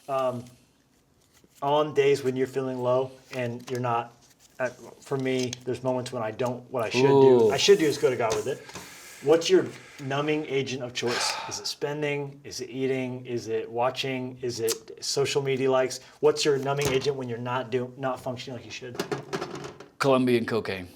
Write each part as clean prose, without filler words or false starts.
On days when you're feeling low and you're not, for me, there's moments when I don't, what I should do. I should do is go to God with it. What's your numbing agent of choice? Is it spending? Is it eating? Is it watching? Is it social media likes? What's your numbing agent when you're not functioning like you should? Colombian cocaine.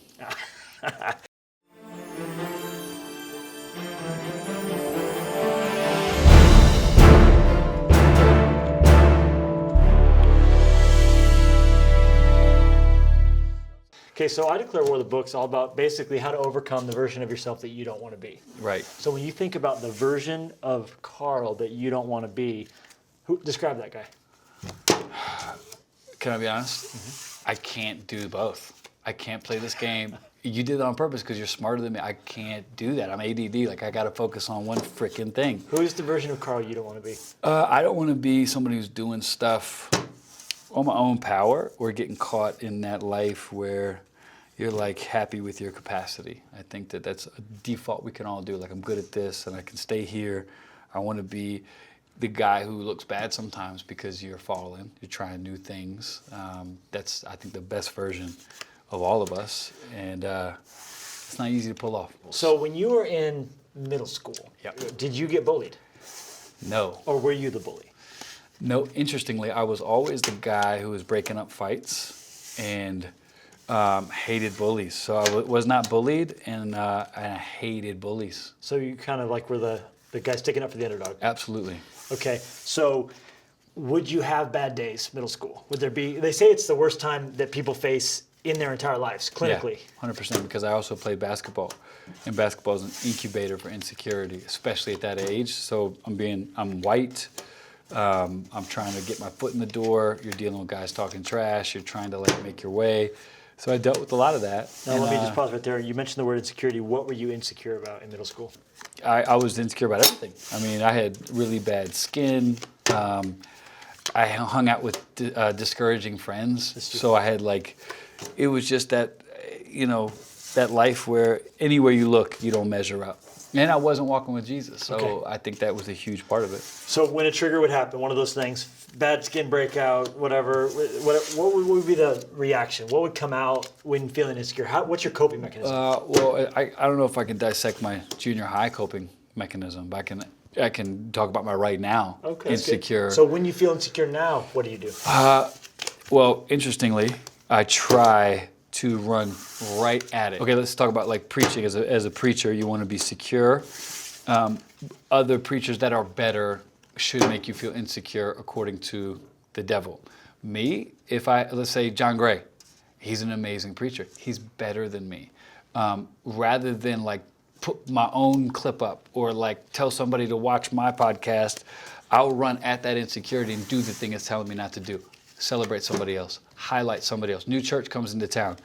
Okay, so I Declare War, the book's all about basically how to overcome the version of yourself that you don't want to be. Right. So when you think about the version of Carl that you don't want to be, describe that guy. Can I be honest? Mm-hmm. I can't do both. I can't play this game. You did it on purpose because you're smarter than me. I can't do that. I'm ADD. Like, I got to focus on one freaking thing. Who is the version of Carl you don't want to be? I don't want to be somebody who's doing stuff on my own power or getting caught in that life where you're like happy with your capacity. I think that that's a default we can all do. Like, I'm good at this and I can stay here. I want to be the guy who looks bad sometimes because you're falling, you're trying new things. That's, I think, the best version of all of us. And it's not easy to pull off. So when you were in middle school, did you get bullied? No. Or were you the bully? No, interestingly, I was always the guy who was breaking up fights and hated bullies. So I was not bullied, and I hated bullies. So you kind of like were the guy sticking up for the underdog? Absolutely. Okay, so would you have bad days, middle school? Would there be, they say it's the worst time that people face in their entire lives, clinically. Yeah, 100%, because I also played basketball. And basketball is an incubator for insecurity, especially at that age. So I'm white. I'm trying to get my foot in the door. You're dealing with guys talking trash. You're trying to like make your way. So I dealt with a lot of that. Now let me just pause right there. You mentioned the word insecurity. What were you insecure about in middle school? I was insecure about everything. I mean, I had really bad skin. I hung out with discouraging friends. So I had like, it was just that, that life where anywhere you look, you don't measure up. And I wasn't walking with Jesus, so I think that was a huge part of it. So when a trigger would happen, one of those things, bad skin breakout, whatever, what would be the reaction? What would come out when feeling insecure? What's your coping mechanism? Well, I don't know if I can dissect my junior high coping mechanism, but I can talk about my right now insecure. So when you feel insecure now, what do you do? Well, interestingly, I try to run right at it. Okay, let's talk about like preaching. As a preacher, you want to be secure. Other preachers that are better should make you feel insecure according to the devil. Me, let's say John Gray, he's an amazing preacher. He's better than me. Rather than like put my own clip up or like tell somebody to watch my podcast, I'll run at that insecurity and do the thing it's telling me not to do. Celebrate somebody else, highlight somebody else. New church comes into town.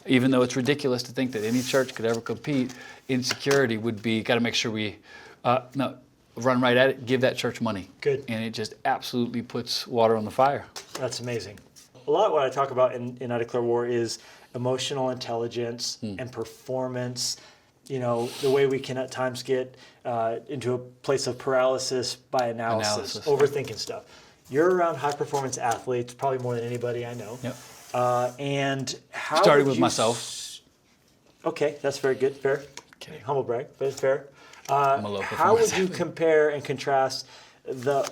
Even though it's ridiculous to think that any church could ever compete, insecurity would be, got to make sure we, run right at it, give that church money. Good. And it just absolutely puts water on the fire. That's amazing. A lot of what I talk about in I Declare War is emotional intelligence and performance. The way we can at times get into a place of paralysis by analysis. Overthinking stuff. You're around high-performance athletes, probably more than anybody I know. Yep. And how started with myself. Okay, that's very good. Fair. Kidding. Humble brag, but it's fair. I'm a low How would you athlete. compare and contrast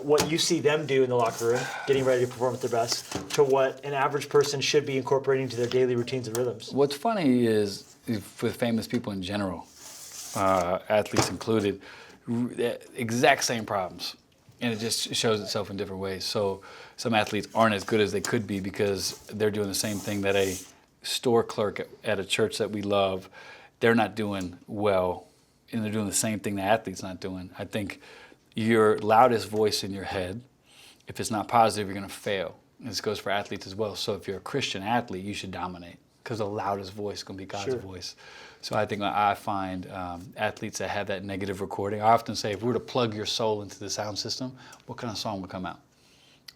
what you see them do in the locker room, getting ready to perform at their best, to what an average person should be incorporating to their daily routines and rhythms? What's funny is, with famous people in general, athletes included, exact same problems. And it just shows itself in different ways. So some athletes aren't as good as they could be because they're doing the same thing that a store clerk at a church that we love, they're not doing well. And they're doing the same thing the athlete's not doing. I think your loudest voice in your head, if it's not positive, you're going to fail. And this goes for athletes as well. So if you're a Christian athlete, you should dominate because the loudest voice is going to be God's voice. So I think I find athletes that have that negative recording, I often say, if we were to plug your soul into the sound system, what kind of song would come out?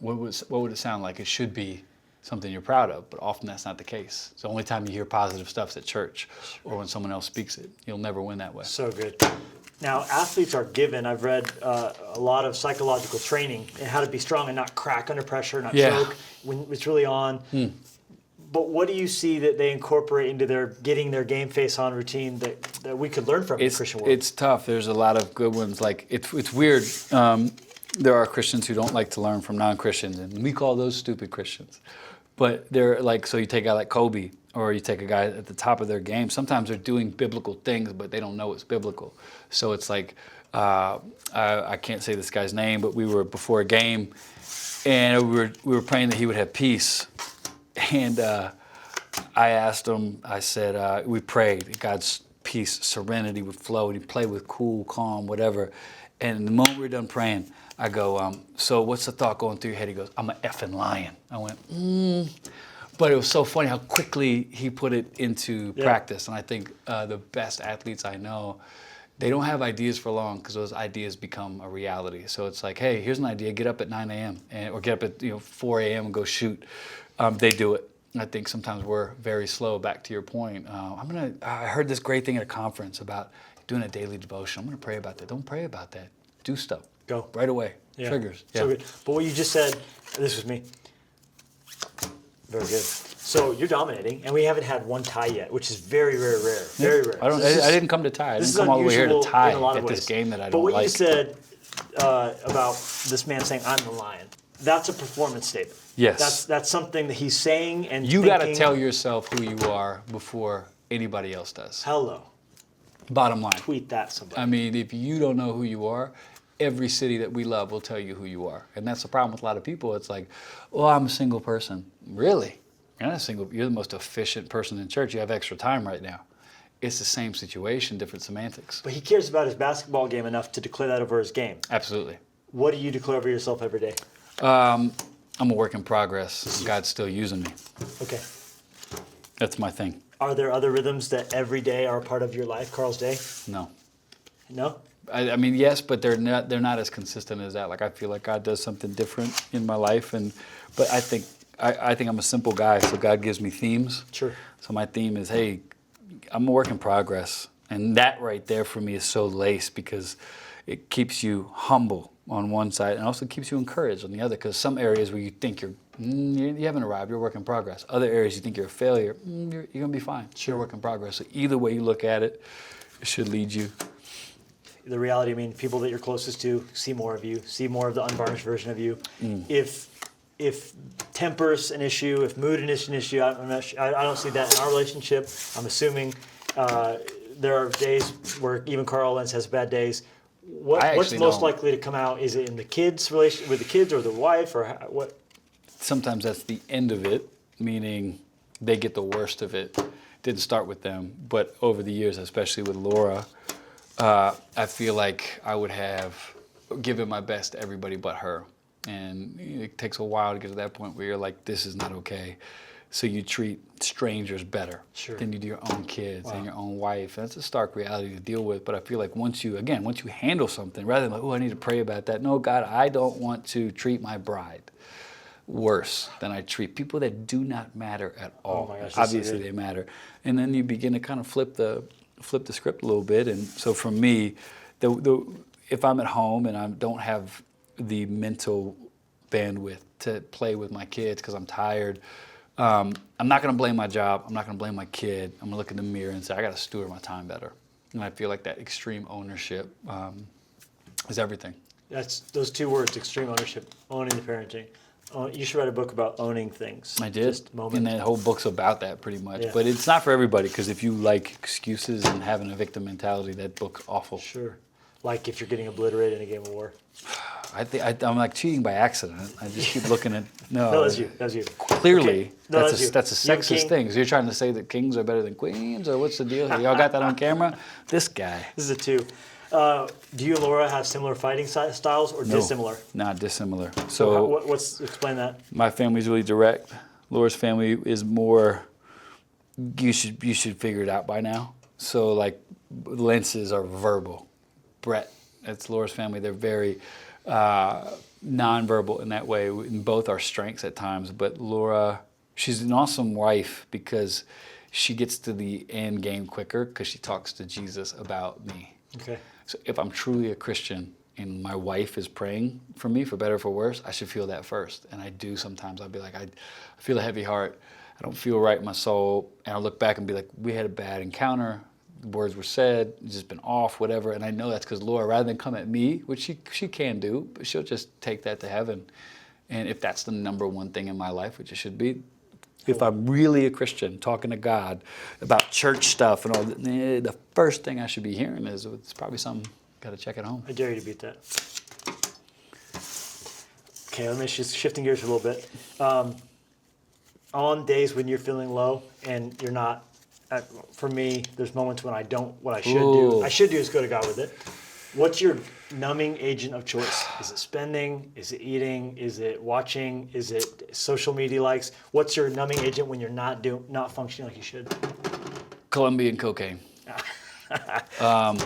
What would it sound like? It should be something you're proud of, but often that's not the case. It's the only time you hear positive stuff at church or when someone else speaks it. You'll never win that way. So good. Now, athletes are given, I've read a lot of psychological training in how to be strong and not crack under pressure, not choke when it's really on. But what do you see that they incorporate into their getting their game face on routine that we could learn from in the Christian world? It's tough. There's a lot of good ones. Like it's weird. There are Christians who don't like to learn from non-Christians, and we call those stupid Christians. But they're like, so you take a guy like Kobe, or you take a guy at the top of their game. Sometimes they're doing biblical things, but they don't know it's biblical. So it's like, I can't say this guy's name, but we were before a game, and we were praying that he would have peace. And I asked him, I said, we prayed, God's peace, serenity would flow, and he'd play with cool, calm, whatever. And the moment we were done praying, I go, so what's the thought going through your head? He goes, I'm an effing lion. I went, But it was so funny how quickly he put it into practice. And I think the best athletes I know, they don't have ideas for long because those ideas become a reality. So it's like, hey, here's an idea, get up at 9 a.m. Or get up at 4 a.m. and go shoot. They do it. I think sometimes we're very slow. Back to your point, I heard this great thing at a conference about doing a daily devotion. I'm going to pray about that. Don't pray about that. Do stuff. Go. Right away. Yeah. Triggers. So good. But what you just said, this was me. Very good. So you're dominating, and we haven't had one tie yet, which is very, very rare. Very rare. I didn't come to tie. I didn't come all the way here to tie at this game that I don't like. But what you said about this man saying, I'm the lion, that's a performance statement. Yes. That's something that he's saying and you got to tell yourself who you are before anybody else does. Hello. Bottom line. Tweet that somebody. I mean, if you don't know who you are, every city that we love will tell you who you are. And that's the problem with a lot of people. It's like, oh, I'm a single person. Really? You're not a single. You're the most efficient person in church. You have extra time right now. It's the same situation, different semantics. But he cares about his basketball game enough to declare that over his game. Absolutely. What do you declare over yourself every day? I'm a work in progress. God's still using me. Okay. That's my thing. Are there other rhythms that every day are a part of your life, Carl's day? No. No? I mean, yes, but they're not as consistent as that. Like I feel like God does something different in my life, but I think I'm a simple guy, so God gives me themes. Sure. So my theme is, hey, I'm a work in progress, and that right there for me is so laced because it keeps you humble on one side and also keeps you encouraged on the other. Because some areas where you think you haven't arrived, you're a work in progress. Other areas you think you're a failure, you're gonna be fine. You're a work in progress. So either way you look at it, it should lead you. The reality, I mean, people that you're closest to see more of you, see more of the unvarnished version of you. If temper's an issue, if mood is an issue, I don't see that in our relationship. I'm assuming there are days where even Carl Lentz has bad days. What's most likely to come out? Is it in the kids' relation with the kids or the wife or what? Sometimes that's the end of it, meaning they get the worst of it. Didn't start with them, but over the years, especially with Laura, I feel like I would have given my best to everybody but her. And it takes a while to get to that point where you're like, this is not okay. So you treat strangers better than you do your own kids and your own wife. That's a stark reality to deal with. But I feel like once you handle something, rather than like, oh, I need to pray about that. No, God, I don't want to treat my bride worse than I treat people that do not matter at all. Oh my gosh, obviously they matter. And then you begin to kind of flip the script a little bit. And so for me, if I'm at home and I don't have the mental bandwidth to play with my kids because I'm tired, I'm not going to blame my job. I'm not going to blame my kid. I'm going to look in the mirror and say, I got to steward my time better. And I feel like that extreme ownership is everything. That's those two words, extreme ownership, owning the parenting. You should write a book about owning things. I did. And that whole book's about that pretty much. Yeah. But it's not for everybody because if you like excuses and having a victim mentality, that book's awful. Sure. Like if you're getting obliterated in a game of war. I'm like cheating by accident. I just keep looking at No, that's you. That's you. Clearly, Okay. No, that's a sexist thing. So you're trying to say that kings are better than queens, or what's the deal? Y'all got that on camera? This guy. This is a two. Do you and Laura have similar fighting styles or dissimilar? Not dissimilar. So explain that. My family's really direct. Laura's family is more. You should figure it out by now. So like, Lentz's are verbal. Brett, that's Laura's family. They're very nonverbal in that way. In both our strengths at times, but Laura She's an awesome wife because she gets to the end game quicker because she talks to Jesus about me. Okay. So if I'm truly a Christian and my wife is praying for me, for better or for worse, I should feel that first. And I do sometimes. I'll be like, I feel a heavy heart. I don't feel right in my soul. And I'll look back and be like, we had a bad encounter. The words were said, it's just been off, whatever. And I know that's because Laura, rather than come at me, which she can do, but she'll just take that to heaven. And if that's the number one thing in my life, which it should be, if I'm really a Christian talking to God about church stuff and all that, the first thing I should be hearing is it's probably something, got to check at home. I dare you to beat that. Okay, let me just shifting gears a little bit. On days when you're feeling low and you're not, for me, there's moments when I don't, what I should do. I should do is go to God with it. What's your numbing agent of choice? Is it spending? Is it eating? Is it watching? Is it social media likes? What's your numbing agent when you're not functioning like you should? Colombian cocaine. Man.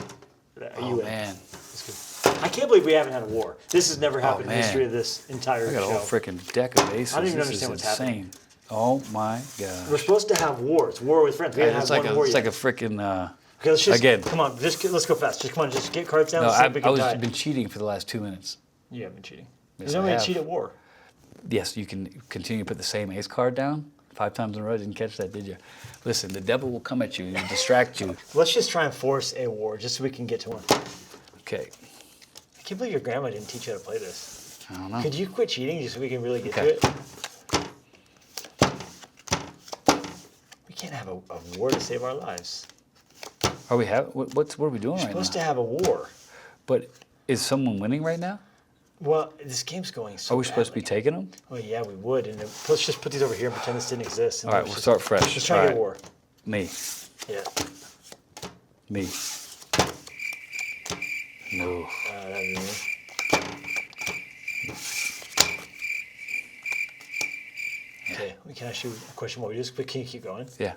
That's good. I can't believe we haven't had a war. This has never happened in the history of this entire I got a show. whole freaking deck of aces. I don't even This understand is what's insane. happening. Oh my God. We're supposed to have wars. War with friends. We haven't It's had like one war it's yet. like a freaking. Okay, let's just, again. Come on, let's go fast. Just come on, just get cards down. No, Let's see if we can I've die. been cheating for the last 2 minutes. You have been cheating. Yes, There's no I way to have. cheat at war. Yes, you can continue to put the same ace card down 5 times in a row. Didn't catch that, did you? Listen, the devil will come at you and distract you. Let's just try and force a war just so we can get to one. Okay. I can't believe your grandma didn't teach you how to play this. I don't know. Could you quit cheating just so we can really get Okay. to it? We can't have a war to save our lives. Are we what are we doing We're right supposed now? to have a war. But is someone winning right now? Well, this game's going so Are we supposed to be badly. taking them? Oh yeah, we would. And let's just put these over here and pretend this didn't exist. And All right, let's we'll just- start fresh. Let's try All to get a right. war. Me. Yeah. Me. No. That'd be me. Okay, we can ask you a question more. But can you keep going? Yeah.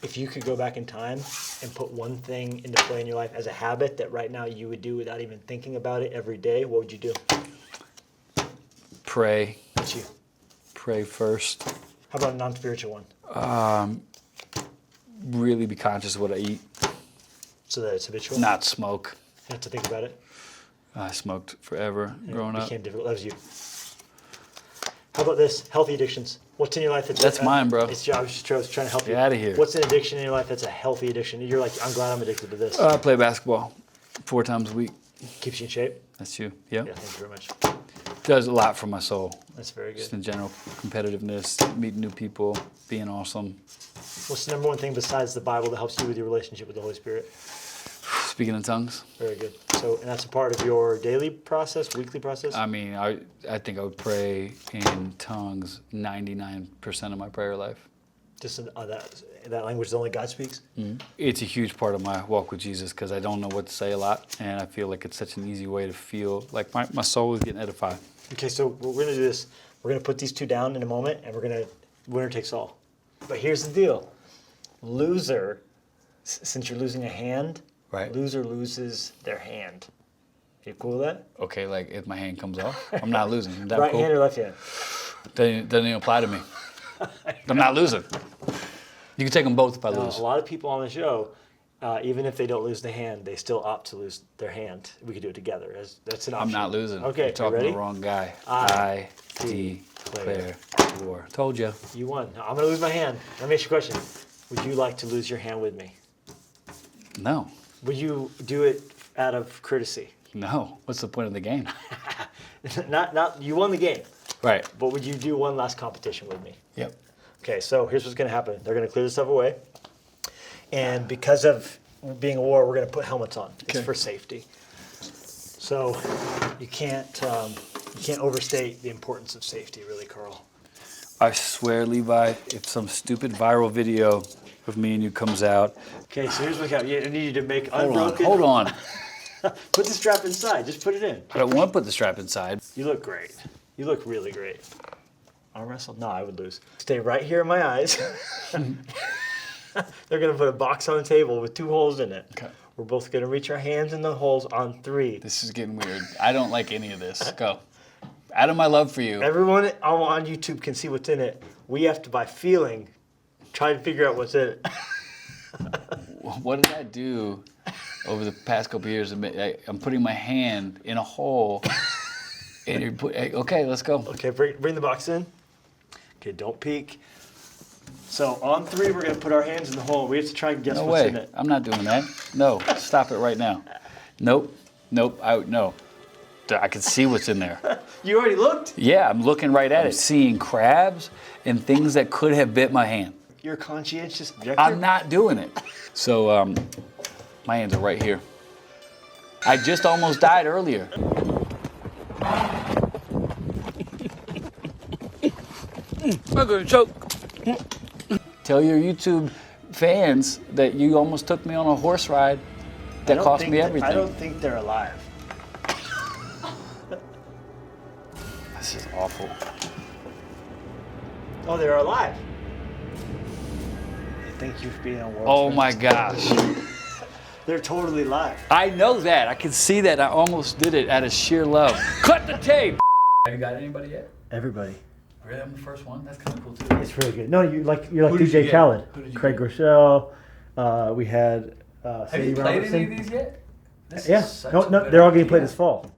If you could go back in time and put one thing into play in your life as a habit that right now you would do without even thinking about it every day, what would you do? Pray. What's you? Pray first. How about a non-spiritual one? Really be conscious of what I eat. So that it's habitual? Not smoke. You have to think about it? I smoked forever growing It up. became difficult. That was you. How about this? Healthy addictions. What's in your life That's mine, bro. I was just trying to help you. Get outta here. What's an addiction in your life that's a healthy addiction? You're like, I'm glad I'm addicted to this. I play basketball 4 times a week. Keeps you in shape? That's you. Yep. Yeah, thank you very much. Does a lot for my soul. That's very Just good. in general, competitiveness, meeting new people, being awesome. What's the number one thing besides the Bible that helps you with your relationship with the Holy Spirit? Speaking in tongues. Very good. So, and that's a part of your daily process, weekly process? I mean, I think I would pray in tongues 99% of my prayer life. Just that language that only God speaks? It's a huge part of my walk with Jesus because I don't know what to say a lot, and I feel like it's such an easy way to feel like my soul is getting edified. Okay, so we're going to do this. We're going to put these two down in a moment, and we're going to, winner takes all. But here's the deal. Loser, since you're losing a hand, Right. loser loses their hand. Are you cool with that? Okay, like if my hand comes off, I'm not losing. Is that Right cool? hand or left hand? Doesn't even apply to me. I'm not losing. You can take them both if I A lose. lot of people on the show, even if they don't lose the hand, they still opt to lose their hand. We could do it together. That's an option. I'm not losing. Okay, You're talking ready? to the wrong guy. I I declare war. Told you. You won. Now, I'm going to lose my hand. Let me ask you a question. Would you like to lose your hand with me? No. Would you do it out of courtesy? No. What's the point of the game? Not. You won the game, Right. but would you do one last competition with me? Yep. Okay, so here's what's going to happen. They're going to clear this stuff away, and because of being a war, we're going to put helmets on. It's Okay. for safety. So you can't overstate the importance of safety, really, Carl. I swear, Levi, if some stupid viral video of me and you comes out. Okay, so here's what we got. I need you to make Hold unbroken. on. Hold on. Put the strap inside. Just put it in. I don't want to put the strap inside. You look great. You look really great. Arm wrestle? No, I would lose. Stay right here in my eyes. They're going to put a box on the table with 2 holes in it. Okay. We're both going to reach our hands in the holes on 3. This is getting weird. I don't like any of this. Go. Out of my love for you. Everyone on YouTube can see what's in it. We have to, by feeling, try to figure out what's in it. What did I do over the past couple of years? I'm putting my hand in a hole, and you're okay, let's go. Okay, bring the box in. Okay, don't peek. So on 3, we're gonna put our hands in the hole. We have to try and guess what's in it. I'm not doing that. No, stop it right now. Nope. No. I can see what's in there. You already looked? Yeah, I'm looking right at it, seeing crabs and things that could have bit my hand. You're a conscientious objector? I'm not doing it. So my hands are right here. I just almost died earlier. I'm gonna choke. Tell your YouTube fans that you almost took me on a horse ride that cost me everything. I don't think they're alive. This is awful. Oh, they're alive. Thank you for being on World Oh Friends. my gosh. They're totally live. I know that. I can see that. I almost did it out of sheer love. Cut the tape. Have you got anybody yet? Everybody. Really, I'm the first one. That's kind of cool too. It's really good. No, you're like Who did you DJ get? Khaled, Who did you Craig get? Rochelle. We had Have Sadie you played Robertson. any of these yet? This Yeah. is such No, a no, good they're all getting played idea. this fall.